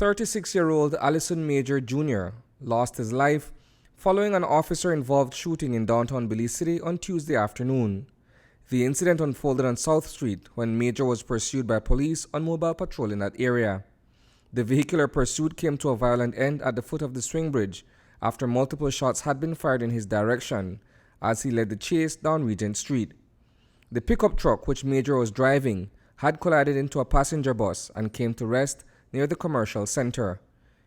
36-year-old Allyson Major Junior lost his life following an officer-involved shooting in downtown Belize City on Tuesday afternoon. The incident unfolded on South Street when Major was pursued by police on mobile patrol in that area. The vehicular pursuit came to a violent end at the foot of the swing bridge after multiple shots had been fired in his direction as he led the chase down Regent Street. The pickup truck which Major was driving had collided into a passenger bus and came to rest near the commercial center.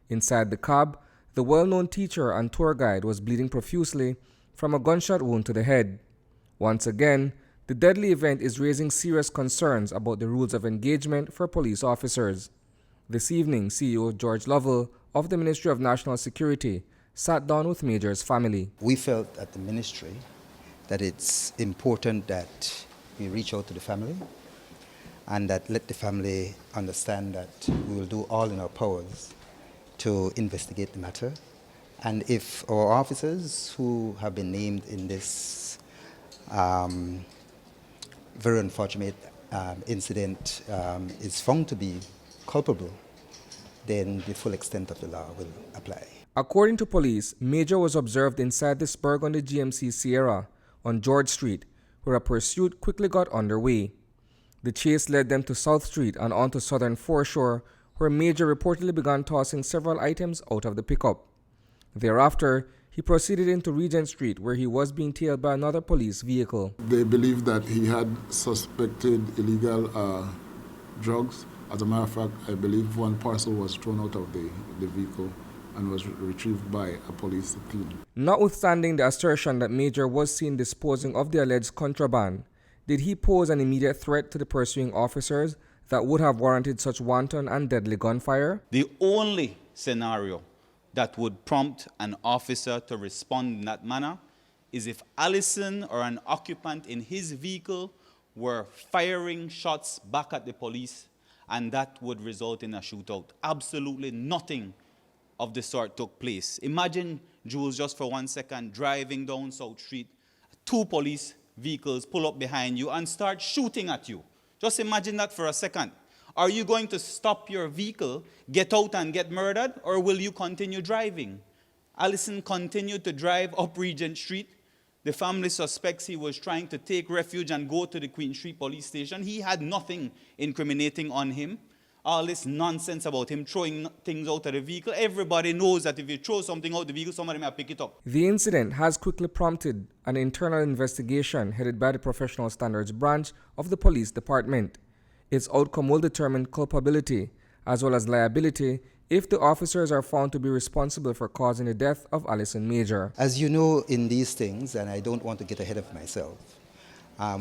Inside the cab, the well-known teacher and tour guide was bleeding profusely from a gunshot wound to the head. Once again, the deadly event is raising serious concerns about the rules of engagement for police officers. This evening, C.E.O. George Lovell of the Ministry of National Security sat down with Major's family. We felt at the ministry that it's important that we reach out to the family and that let the family understand that we will do all in our powers to investigate the matter. And if our officers who have been named in this very unfortunate incident is found to be culpable, then the full extent of the law will apply. According to police, Major was observed inside the Spur on the GMC Sierra on George Street, where a pursuit quickly got underway. The chase led them to South Street and onto Southern Foreshore, where Major reportedly began tossing several items out of the pickup. Thereafter, he proceeded into Regent Street, where he was being tailed by another police vehicle. They believe that he had suspected illegal drugs. As a matter of fact, I believe one parcel was thrown out of the vehicle and was retrieved by a police team. Notwithstanding the assertion that Major was seen disposing of the alleged contraband, did he pose an immediate threat to the pursuing officers that would have warranted such wanton and deadly gunfire? The only scenario that would prompt an officer to respond in that manner is if Allyson or an occupant in his vehicle were firing shots back at the police, and that would result in a shootout. Absolutely nothing of the sort took place. Imagine, Jules, just for 1 second, driving down South Street, 2 police vehicles pull up behind you and start shooting at you. Just imagine that for a second. Are you going to stop your vehicle, get out and get murdered, or will you continue driving? Allyson continued to drive up Regent Street. The family suspects he was trying to take refuge and go to the Queen Street police station. He had nothing incriminating on him. All this nonsense about him throwing things out of the vehicle. Everybody knows that if you throw something out of the vehicle, somebody may pick it up. The incident has quickly prompted an internal investigation headed by the Professional Standards Branch of the Police Department. Its outcome will determine culpability as well as liability if the officers are found to be responsible for causing the death of Allyson Major. As you know, in these things, and I don't want to get ahead of myself,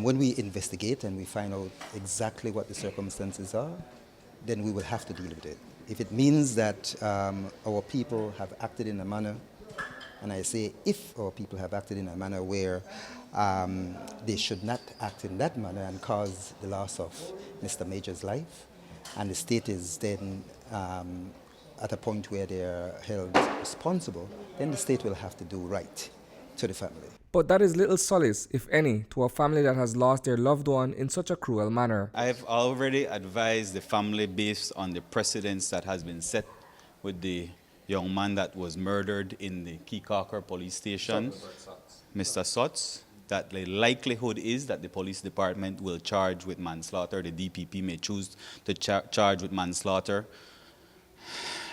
when we investigate and we find out exactly what the circumstances are, then we will have to deal with it. If it means that our people have acted in a manner, and I say if our people have acted in a manner where they should not act in that manner and cause the loss of Mr. Major's life, and the state is then at a point where they are held responsible, then the state will have to do right to the family. But that is little solace, if any, to a family that has lost their loved one in such a cruel manner. I've already advised the family based on the precedents that has been set with the young man that was murdered in the Keycocker police station, Mr. Sotz, that the likelihood is that the police department will charge with manslaughter. The DPP may choose to charge with manslaughter.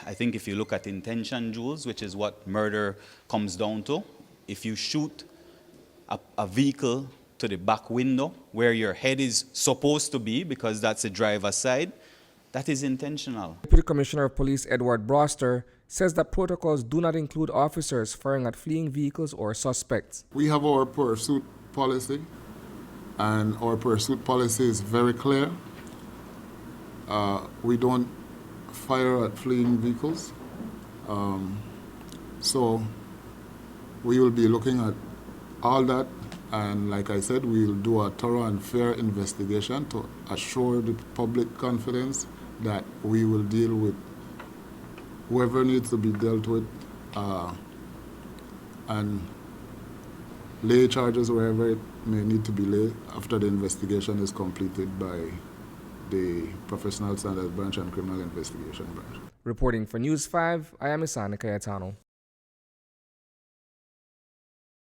I think if you look at intention, Jules, which is what murder comes down to, if you shoot a vehicle to the back window where your head is supposed to be because that's the driver's side, that is intentional. Deputy Commissioner of Police Edward Broster says that protocols do not include officers firing at fleeing vehicles or suspects. We have our pursuit policy, and our pursuit policy is very clear. We don't fire at fleeing vehicles. So we will be looking at all that, and like I said, we will do a thorough and fair investigation to assure the public confidence that we will deal with whoever needs to be dealt with and lay charges wherever it may need to be laid after the investigation is completed by the Professional Standards Branch and Criminal Investigation Branch. Reporting for News 5, I am Isani Cayetano.